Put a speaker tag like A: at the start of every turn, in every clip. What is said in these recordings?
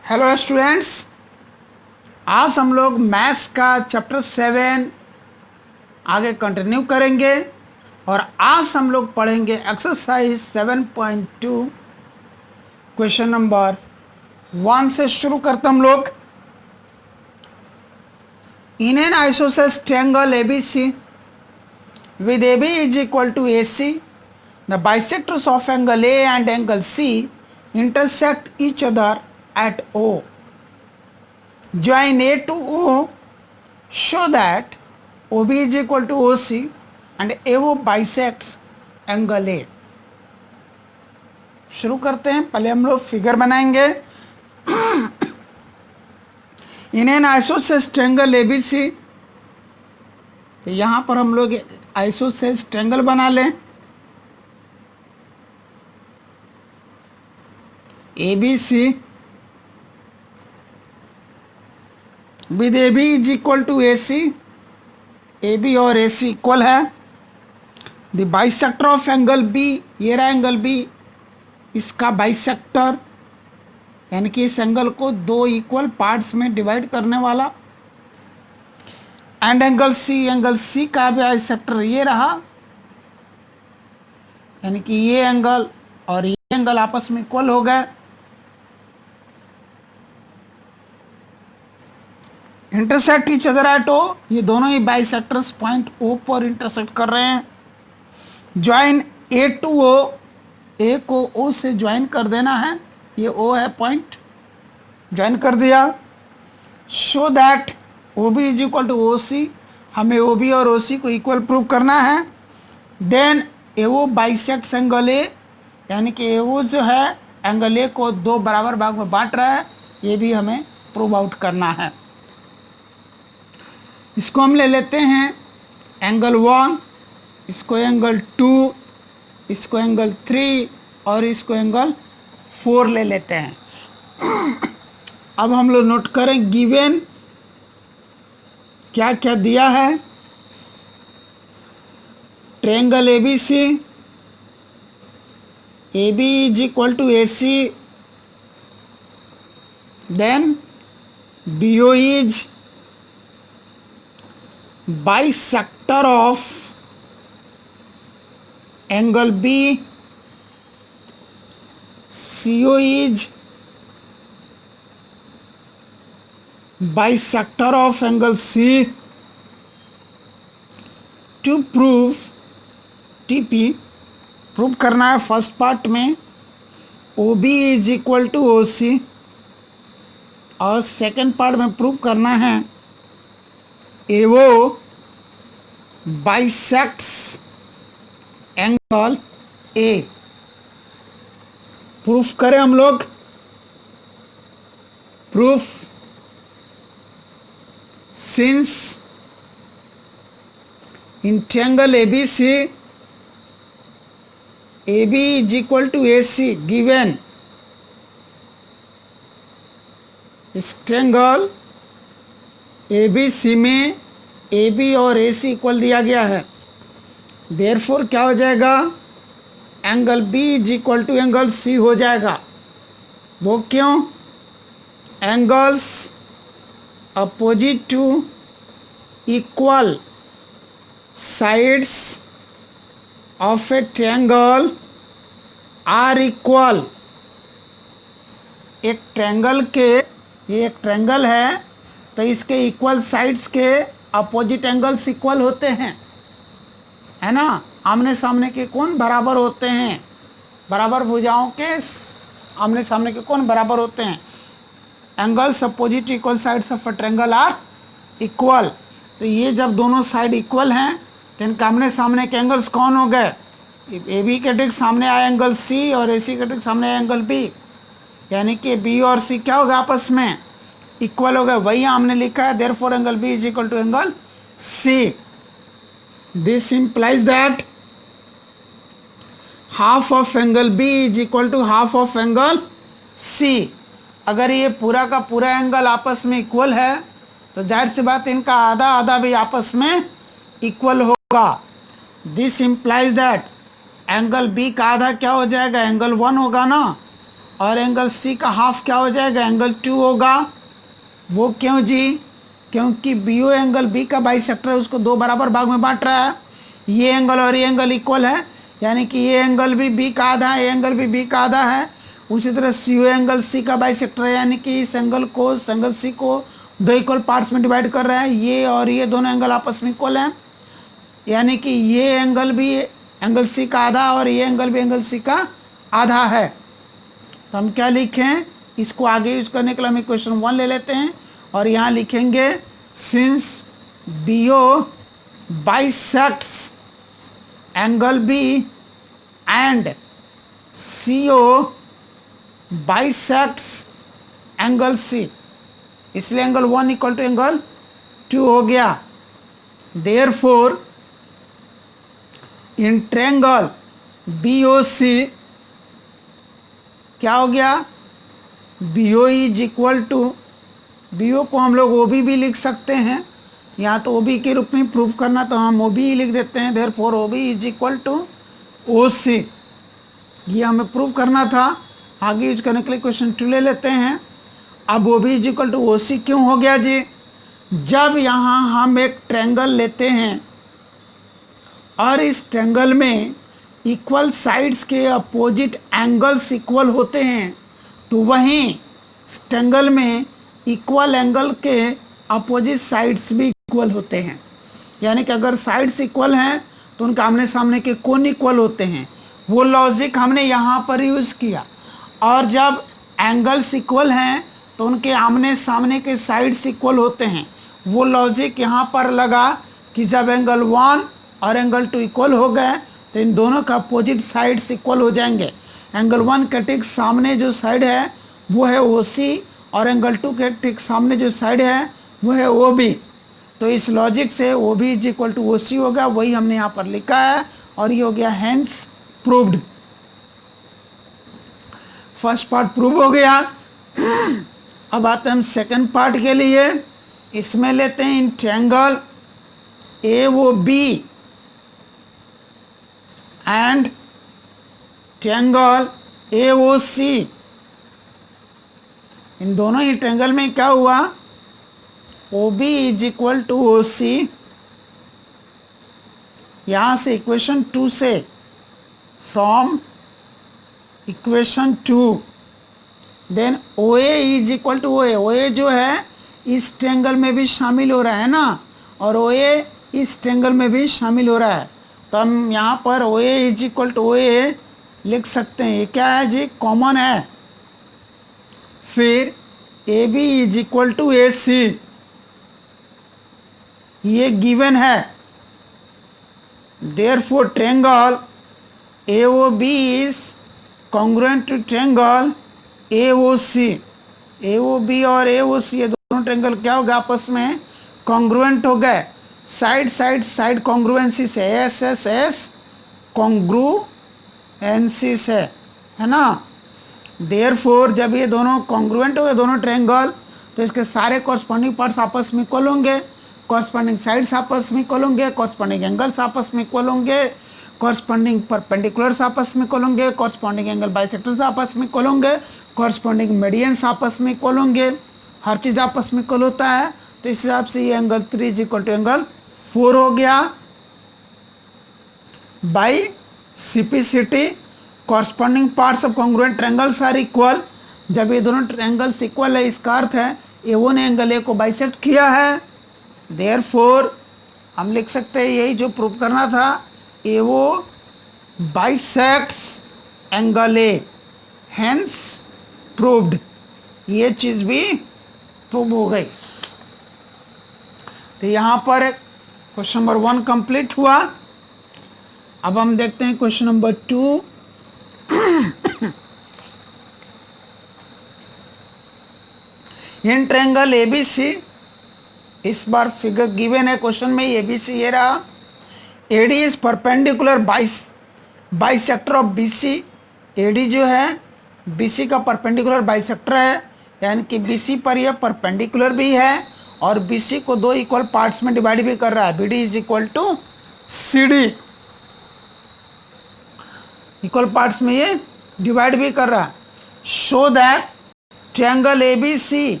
A: Hello students, आज हम लोग मैथ्स का चैप्टर 7 आगे कंटिन्यू करेंगे और आज हम लोग पढ़ेंगे एक्सरसाइज 7.2 क्वेश्चन नंबर 1 से शुरू करते हम लोग। In an isosceles triangle ABC with AB is equal to AC, the bisectors of angle A and angle C intersect each other at O. Join A to O, show that OB is equal to OC and AO bisects angle A. शुरू करते हैं। पहले हम लोग figure बनाएंगे। In an isosceles triangle ABC, तो यहाँ पर हम लोग आइसोसेलेस ट्रायंगल बना लें। ABC with AB is equal to AC, AB और AC इक्वल है। The bisector of angle B, ये रहा एंगल B, इसका बाइसेक्टर यानी कि इस एंगल को दो इक्वल पार्ट्स में डिवाइड करने वाला। एंड एंगल C का भी बाइसेक्टर ये रहा, यानी कि ये एंगल और ये एंगल आपस में इक्वल हो गए। Intersect each other at O, ये दोनों ही बाइसेक्टर्स पॉइंट O पर इंटरसेक्ट कर रहे हैं। Join A to O, A को O से ज्वाइन कर देना है, ये O है पॉइंट, ज्वाइन कर दिया। Show that OB is equal to OC, हमें OB और OC को इक्वल प्रूव करना है। Then AO bisects angle A, यानी कि AO जो है एंगल A को दो बराबर भाग में बांट रहा है, ये भी हमें प्रूव आउट करना है। इसको हम ले लेते हैं एंगल 1, इसको एंगल 2, इसको एंगल 3 और इसको एंगल 4 ले लेते हैं। अब हम लोग नोट करें गिवन क्या क्या दिया है। Triangle ABC, AB is equal to AC, then BO is bisector of angle B, CO is bisector of angle C. To prove TP, prove करना है फर्स्ट पार्ट में OB is equal to OC, और second part में prove करना है AO bisects angle A। Proof करें हम लोग। Proof, since in triangle ABC AB is equal to AC, given इस ट्रायंगल ABC में AB और AC इक्वल दिया गया है, देयरफॉर क्या हो जाएगा, angle B is equal to angle C हो जाएगा। वो क्यों, angles opposite two equal sides of a triangle are equal. एक ट्रायंगल के, ये एक ट्रायंगल है तो इसके इक्वल साइड्स के अपोजिट एंगल्स इक्वल होते हैं, है ना। आमने सामने के कोण बराबर होते हैं, बराबर भुजाओं के आमने सामने के कोण बराबर होते हैं। Angles opposite equal sides of a triangle are equal. तो ये जब दोनों साइड इक्वल हैं तो इनके आमने सामने के एंगल्स कौन हो गए, AB के ठीक सामने आया एंगल C और AC के ठीक सामने आया एंगल B, यानी कि B और C क्या होगा, आपस में इक्वल हो गए। वही हमने लिखा है, therefore angle B is equal to angle C। This implies that half of angle B is equal to half of angle C। अगर ये पूरा का पूरा एंगल आपस में इक्वल है तो जाहिर सी बात इनका आधा आधा भी आपस में इक्वल होगा। This implies that angle B का आधा क्या हो जाएगा, एंगल 1 होगा ना, और एंगल सी का हाफ क्या हो जाएगा, एंगल 2 होगा। वो क्यों जी, क्योंकि बी ओ एंगल बी का बाइसेक्टर है, उसको दो बराबर भाग में बांट रहा है। ये एंगल और ये एंगल इक्वल है, यानी कि ये एंगल भी बी का आधा है, ये एंगल भी बी का आधा है। उसी तरह सी ओ एंगल सी का बाइसेक्टर है, यानी कि इस एंगल को, इस एंगल सी को दो इक्वल पार्ट्स में डिवाइड कर रहा है। ये और ये दोनों एंगल आपस में इक्वल हैं, यानी कि ये एंगल भी एंगल सी का आधा और ये एंगल भी एंगल सी का आधा है। तो हम क्या लिखें, इसको आगे यूज करने के लिए हम इक्वेशन 1 ले लेते हैं और यहाँ लिखेंगे since B O bisects angle B and C O bisects angle C, इसलिए एंगल 1 इक्वल टू एंगल 2 हो गया। Therefore in triangle B O C क्या हो गया, B O is equal to, B O को हम लोग ओ बी भी लिख सकते हैं, या तो ओ बी के रूप में प्रूव करना तो हम ओ बी ही लिख देते हैं। Therefore O B is equal to O C, ये हमें प्रूव करना था। आगे यूज करने के लिए क्वेश्चन 2 ले लेते हैं। अब O B is equal to O C क्यों हो गया जी, जब यहाँ हम एक ट्रायंगल लेते हैं और इस ट्रायंगल में इक्वल साइड्स के अपोजिट एंगल्स इक्वल होते हैं, तो वहीं ट्रायंगल में इक्वल एंगल के अपोजिट साइड्स भी इक्वल होते हैं। यानी कि अगर साइड्स इक्वल हैं तो उनके आमने सामने के कोण इक्वल होते हैं। वो लॉजिक हमने यहाँ पर यूज़ किया। और जब एंगल्स इक्वल हैं तो उनके आमने सामने के साइड्स इक्वल होते हैं। वो लॉजिक यहाँ पर लगा कि जब एंगल 1 और एंगल 2 इक्वल हो गए तो इन दोनों का अपोजिट साइड्स इक्वल हो जाएंगे। एंगल 1 के ठीक सामने जो साइड है वो है ओ सी, और एंगल 2 के ठीक सामने जो साइड है वो है ओ बी। तो इस लॉजिक से O B is equal to O C होगा, वही हमने यहाँ पर लिखा है और ये हो गया hence proved. First part prove हो गया। अब आते हैं हम सेकंड पार्ट के लिए। इसमें लेते हैं in triangle A O B and triangle A O C, इन दोनों ही ट्रायंगल में क्या हुआ, O B is equal to O C. यहां से इक्वेशन 2 से, from equation 2 then O A is equal to O A, O A जो है इस ट्रायंगल में भी शामिल हो रहा है ना, और ओ ए इस ट्रायंगल में भी शामिल हो रहा है। तो हम यहाँ पर ओ A is equal to O ए लिख सकते हैं। ये क्या है जी, कॉमन है। फिर A B is equal to A C, ये गिवन है। Therefore triangle A O B is congruent to triangle A O C. A O B और ए ओ सी ये दोनों ट्रायंगल क्या हो गए, आपस में कॉन्ग्रुएंट हो गए। साइड साइड साइड कॉन्ग्रुएंसी से, एस एस एस कॉन्ग्रुएंसी से, है ना। देयरफॉर जब ये दोनों कॉन्ग्रुएंट हो गए दोनों ट्रायंगल, तो इसके सारे कॉरस्पॉन्डिंग पार्ट्स आपस में इक्वल होंगे, कॉरस्पॉन्डिंग साइड्स आपस में इक्वल होंगे, कॉरस्पॉन्डिंग एंगल्स आपस में इक्वल होंगे, कॉरस्पॉन्डिंग परपेंडिकुलर्स आपस में इक्वल होंगे, कॉरस्पॉन्डिंग एंगल बाइसेक्टर्स आपस में इक्वल होंगे, कॉरस्पॉन्डिंग मीडियंस आपस में इक्वल होंगे। हर चीज़ आपस में इक्वल होता है। तो इस हिसाब से ये angle 3 is equal to angle 4 हो गया। By CPCT corresponding parts of congruent triangles are equal. जब ये दोनों ट्रायंगल्स इक्वल है, इसका अर्थ है ए ओ ने एंगल ए को बाइसेक्ट किया है। देयरफॉर हम लिख सकते हैं यही जो प्रूव करना था, A O bisects angle A, hence proved. ये चीज़ भी प्रूव हो गई। तो यहाँ पर क्वेश्चन नंबर 1 कंप्लीट हुआ। अब हम देखते हैं question number 2। In triangle ABC, इस बार फिगर गिवन है क्वेश्चन में, एबीसी ये रहा। AD is perpendicular bisector of BC. AD जो है बीसी का परपेंडिकुलर बाइसेक्टर है, यानी कि बीसी पर यह परपेंडिकुलर भी है और बीसी को दो इक्वल पार्ट्स में डिवाइड भी कर रहा है। BD is equal to CD, equal parts में ये डिवाइड भी कर रहा है। show that triangle ABC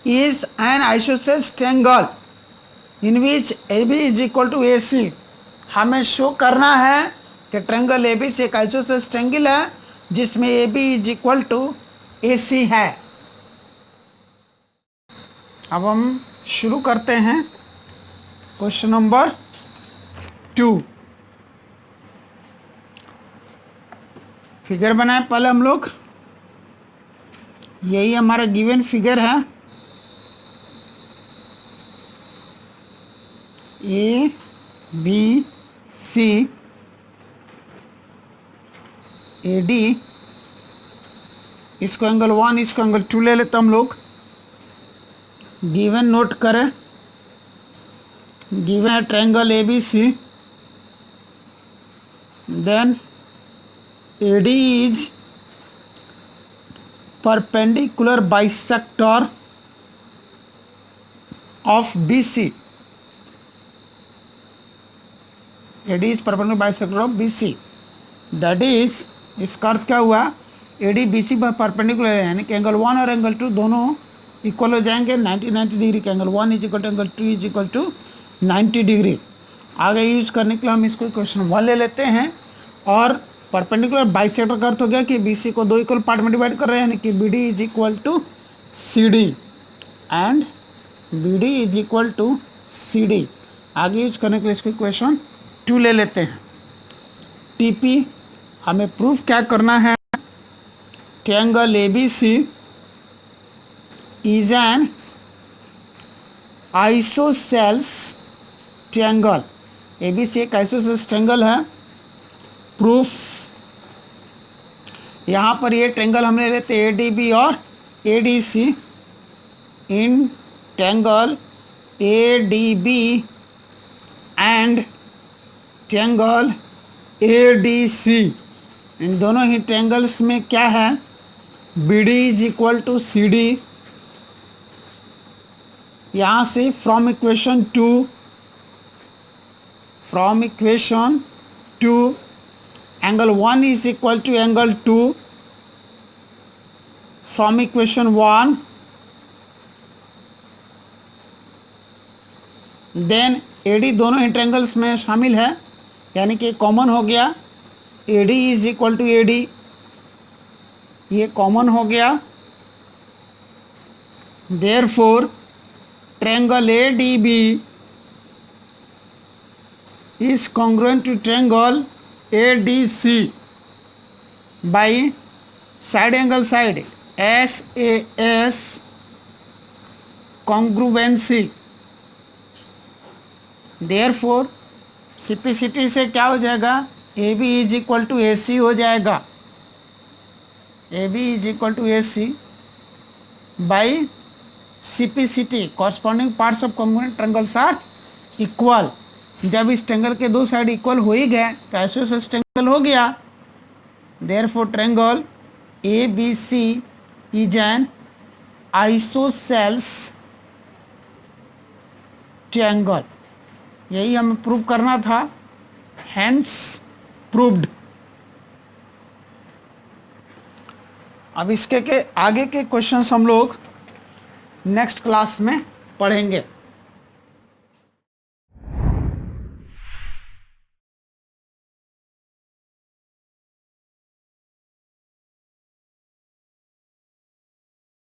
A: is an isosceles triangle in which AB is equal to AC। हमें शो करना है कि ट्रायंगल ABC एक आइसोसेलेस ट्रायंगल है जिसमें AB is equal to AC है। अब हम शुरू करते हैं क्वेश्चन नंबर 2। फिगर बनाए पहले हम लोग, यही हमारा गिवन फिगर है। A B C A D, इसको एंगल 1, इसको एंगल 2 ले लेते हम लोग। गिवन नोट करें, गिवन है triangle A B C, then A D is perpendicular bisector of B C. AD is perpendicular bisector of BC, that is, इसका अर्थ क्या हुआ, AD BC पर परपेंडिकुलर है, यानी कि एंगल 1 और एंगल 2 दोनों इक्वल हो जाएंगे 90 डिग्री के। Angle 1 is equal to angle 2 is equal to 90 degree. आगे यूज करने के लिए हम इसको इक्वेशन 1 ले लेते हैं, और परपेंडिकुलर बाइसेक्टर का अर्थ हो गया कि BC को 2 इक्वल पार्ट में डिवाइड कर रहे हैं, यानी कि BD is equal to CD and BD is equal to CD। आगे यूज करने के लिए इसको इक्वेशन 2 ले लेते हैं। TP हमें प्रूफ क्या करना है, triangle ABC is an isosceles triangle. ABC एक आइसोसेल्स ट्रायंगल है। प्रूफ, यहाँ पर ये ट्रायंगल हम ले लेते हैं ADB और ADC। In triangle ADB and triangle ADC, इन दोनों ही ट्रायंगल्स में क्या है, BD is equal to CD। यहाँ से from equation 2 angle 1 is equal to angle 2। From equation 1 then AD दोनों ही ट्रायंगल्स में शामिल है, यानी कि कॉमन हो गया, AD is equal to AD, ये कॉमन हो गया। Therefore triangle ADB is congruent to triangle ADC by side angle side SAS congruency. Therefore CPCT से क्या हो जाएगा, AB is equal to AC हो जाएगा। AB is equal to AC by CPCT, corresponding parts of congruent triangles are equal. जब इस triangle के दो साइड इक्वल हो ही गए तो आइसोसेलेस ट्रायंगल हो गया। Therefore triangle ABC is an isosceles triangle. यही हमें प्रूव करना था, हेंस प्रूव्ड। अब इसके आगे के क्वेश्चंस हम लोग नेक्स्ट क्लास में पढ़ेंगे।